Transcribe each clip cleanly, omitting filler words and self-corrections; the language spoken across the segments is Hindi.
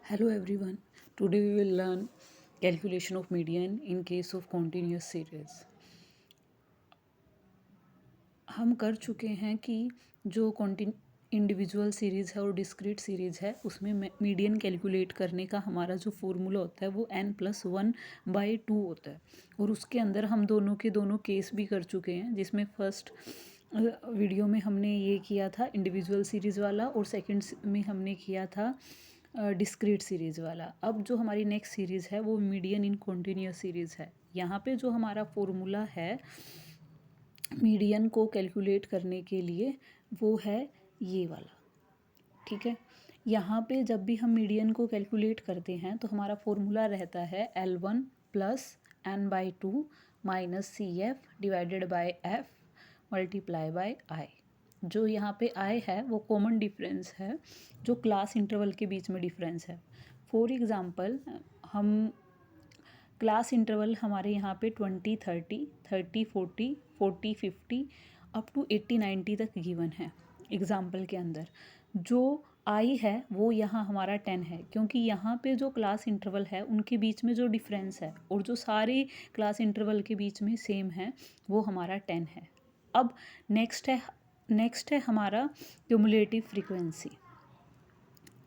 Hello everyone. Today we will learn calculation of median in case of continuous series. हम कर चुके हैं कि जो इंडिविजुअल सीरीज़ है और डिस्क्रीट सीरीज़ है उसमें मीडियन कैलकुलेट करने का हमारा जो फॉर्मूला होता है वो n+1/2 होता है। और उसके अंदर हम दोनों के दोनों केस भी कर चुके हैं, जिसमें फर्स्ट वीडियो में हमने ये किया था इंडिविजुअल सीरीज़ वाला और सेकंड में हमने किया था डिस्क्रीट सीरीज़ वाला। अब जो हमारी नेक्स्ट सीरीज़ है वो मीडियन इन कॉन्टिन्यूस सीरीज़ है। यहाँ पे जो हमारा फॉर्मूला है मीडियन को कैलकुलेट करने के लिए वो है ये वाला, ठीक है। यहाँ पे जब भी हम मीडियन को कैलकुलेट करते हैं तो हमारा फॉर्मूला रहता है L1 plus n/2 minus CF divided by F multiply by I। जो यहाँ पे I है वो कॉमन डिफरेंस है, जो क्लास इंटरवल के बीच में डिफरेंस है। फॉर एग्ज़ाम्पल हम क्लास इंटरवल हमारे यहाँ पे 20, 30, 30, 40, 40, 50 अप टू 80, 90 तक गिवन है एग्ज़ाम्पल के अंदर। जो आई है वो यहाँ हमारा 10 है, क्योंकि यहाँ पे जो क्लास इंटरवल है उनके बीच में जो डिफरेंस है और जो सारे क्लास इंटरवल के बीच में सेम है वो हमारा 10 है। अब नेक्स्ट है हमारा क्यूमुलेटिव फ्रीक्वेंसी।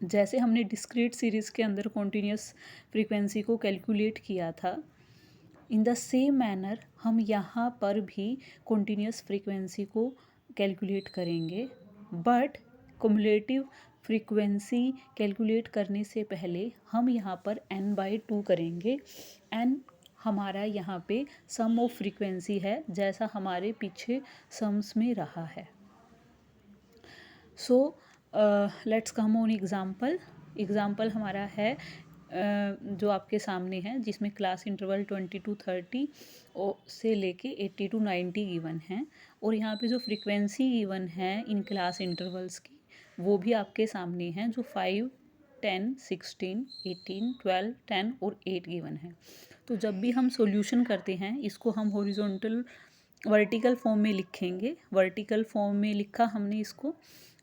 जैसे हमने डिस्क्रीट सीरीज़ के अंदर कॉन्टीन्यूस फ्रीक्वेंसी को कैलकुलेट किया था, इन द सेम मैनर हम यहाँ पर भी कॉन्टीन्यूस फ्रीक्वेंसी को कैलकुलेट करेंगे। बट क्युमुलेटिव फ्रीक्वेंसी कैलकुलेट करने से पहले हम यहाँ पर n/2 करेंगे। n हमारा यहाँ पे सम ऑफ फ्रीक्वेंसी है, जैसा हमारे पीछे सम्स में रहा है। So let's come on example हमारा है जो आपके सामने है, जिसमें क्लास इंटरवल 20 to 30 से लेके 80 to 90 गिवन है। और यहाँ पे जो फ्रीक्वेंसी गिवन है इन क्लास इंटरवल्स की वो भी आपके सामने हैं, जो 5, 10, 16, 18, 12, 10 और 8 गिवन है। तो जब भी हम सॉल्यूशन करते हैं इसको हम हॉरिजॉन्टल वर्टिकल फॉर्म में लिखेंगे। वर्टिकल फॉर्म में लिखा हमने इसको,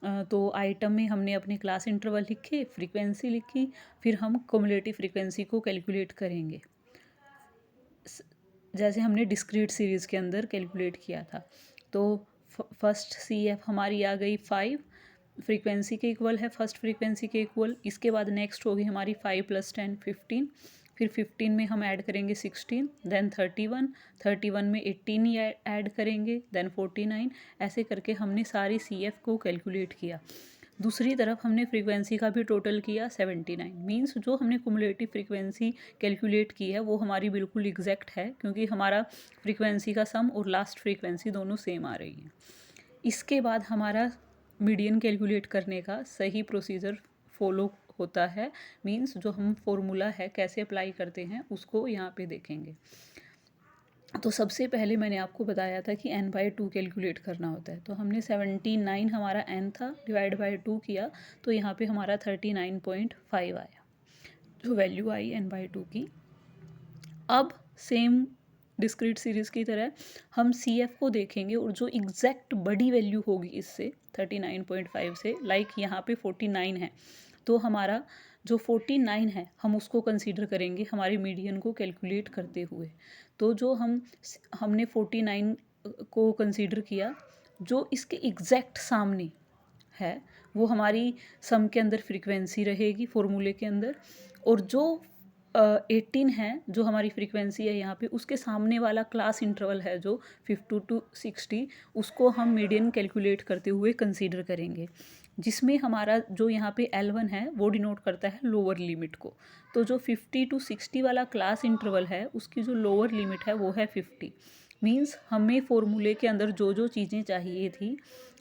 तो आइटम में हमने अपने क्लास इंटरवल लिखे, फ्रीक्वेंसी लिखी, फिर हम क्युमुलेटिव फ्रीक्वेंसी को कैलकुलेट करेंगे जैसे हमने डिस्क्रीट सीरीज़ के अंदर कैलकुलेट किया था। तो फर्स्ट CF हमारी आ गई 5, फ्रीक्वेंसी के इक्वल है, फर्स्ट फ्रीक्वेंसी के इक्वल। इसके बाद नेक्स्ट होगी हमारी 5 + 10 15, फिर 15 में हम ऐड करेंगे 16, देन 31, 31 में 18 ही ऐड करेंगे, देन 49। ऐसे करके हमने सारी CF को कैलकुलेट किया। दूसरी तरफ हमने फ्रीक्वेंसी का भी टोटल किया 79। मींस जो हमने कुमुलेटिव फ्रीक्वेंसी कैलकुलेट की है वो हमारी बिल्कुल एग्जैक्ट है, क्योंकि हमारा फ्रीक्वेंसी का सम और लास्ट फ्रीक्वेंसी दोनों सेम आ रही हैं। इसके बाद हमारा मीडियन कैलकुलेट करने का सही प्रोसीजर फॉलो होता है। मींस जो हम फॉर्मूला है कैसे अप्लाई करते हैं उसको यहाँ पे देखेंगे। तो सबसे पहले मैंने आपको बताया था कि n/2 कैलकुलेट करना होता है। तो हमने 79 हमारा n था, डिवाइड बाय 2 किया, तो यहाँ पे हमारा 39.5 आया, जो वैल्यू आई n/2 की। अब सेम डिस्क्रीट सीरीज़ की तरह हम CF को देखेंगे, और जो एग्जैक्ट बड़ी वैल्यू होगी इससे 39.5 से, लाइक यहाँ पे 49 है, तो हमारा जो 49 है हम उसको कंसीडर करेंगे हमारे मीडियन को कैलकुलेट करते हुए। तो जो हमने 49 को कंसीडर किया, जो इसके एग्जैक्ट सामने है वो हमारी सम के अंदर फ्रीक्वेंसी रहेगी फॉर्मूले के अंदर, और जो 18 है जो हमारी फ्रीक्वेंसी है यहाँ पे, उसके सामने वाला क्लास इंटरवल है जो 50 to 60, उसको हम मीडियन कैलकुलेट करते हुए कंसीडर करेंगे, जिसमें हमारा जो यहाँ पे L1 है वो डिनोट करता है लोअर लिमिट को। तो जो 50 to 60 वाला क्लास इंटरवल है उसकी जो लोअर लिमिट है वो है 50। मींस हमें फॉर्मूले के अंदर जो जो चीज़ें चाहिए थी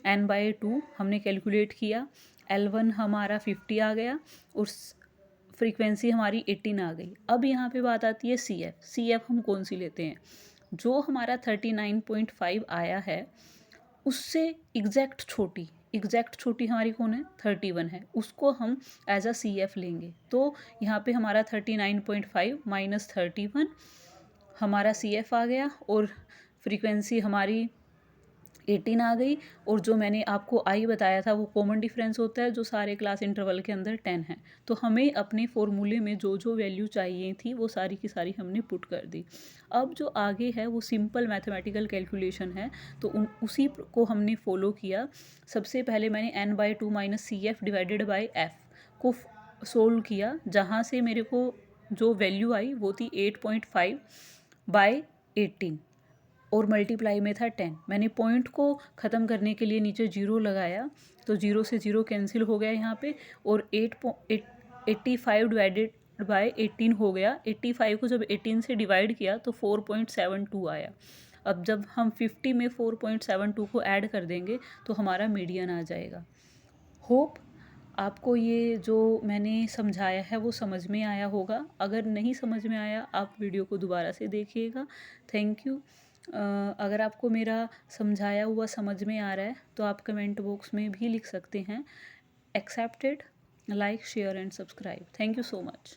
n/2 हमने कैलकुलेट किया, L1 हमारा 50 आ गया और फ्रीक्वेंसी हमारी 18 आ गई। अब यहाँ पे बात आती है CF हम कौन सी लेते हैं। जो हमारा 39.5 आया है उससे एग्जैक्ट छोटी हमारी कौन है, 31 है, उसको हम एज अ CF लेंगे। तो यहाँ पे हमारा 39.5 माइनस 31 हमारा CF आ गया, और फ्रीक्वेंसी हमारी 18 आ गई, और जो मैंने आपको आई बताया था वो कॉमन डिफरेंस होता है जो सारे क्लास इंटरवल के अंदर 10 है। तो हमें अपने फॉर्मूले में जो जो वैल्यू चाहिए थी वो सारी की सारी हमने पुट कर दी। अब जो आगे है वो सिंपल मैथमेटिकल कैलकुलेशन है, तो उसी को हमने फॉलो किया। सबसे पहले मैंने n/2 minus C F divided by F को सोल्व किया, जहाँ से मेरे को जो वैल्यू आई वो थी 8.5 बाई 18 और मल्टीप्लाई में था 10। मैंने पॉइंट को ख़त्म करने के लिए नीचे जीरो लगाया, तो जीरो से जीरो कैंसिल हो गया यहाँ पे, और 85 डिवाइडेड बाय 18 हो गया। 85 को जब 18 से डिवाइड किया तो 4.72 आया। अब जब हम 50 में 4.72 को ऐड कर देंगे तो हमारा मीडियन आ जाएगा। होप आपको ये जो मैंने समझाया है वो समझ में आया होगा। अगर नहीं समझ में आया आप वीडियो को दोबारा से देखिएगा। Thank you. अगर आपको मेरा समझाया हुआ समझ में आ रहा है तो आप कमेंट बॉक्स में भी लिख सकते हैं। Accepted. Like share and subscribe. Thank you so much.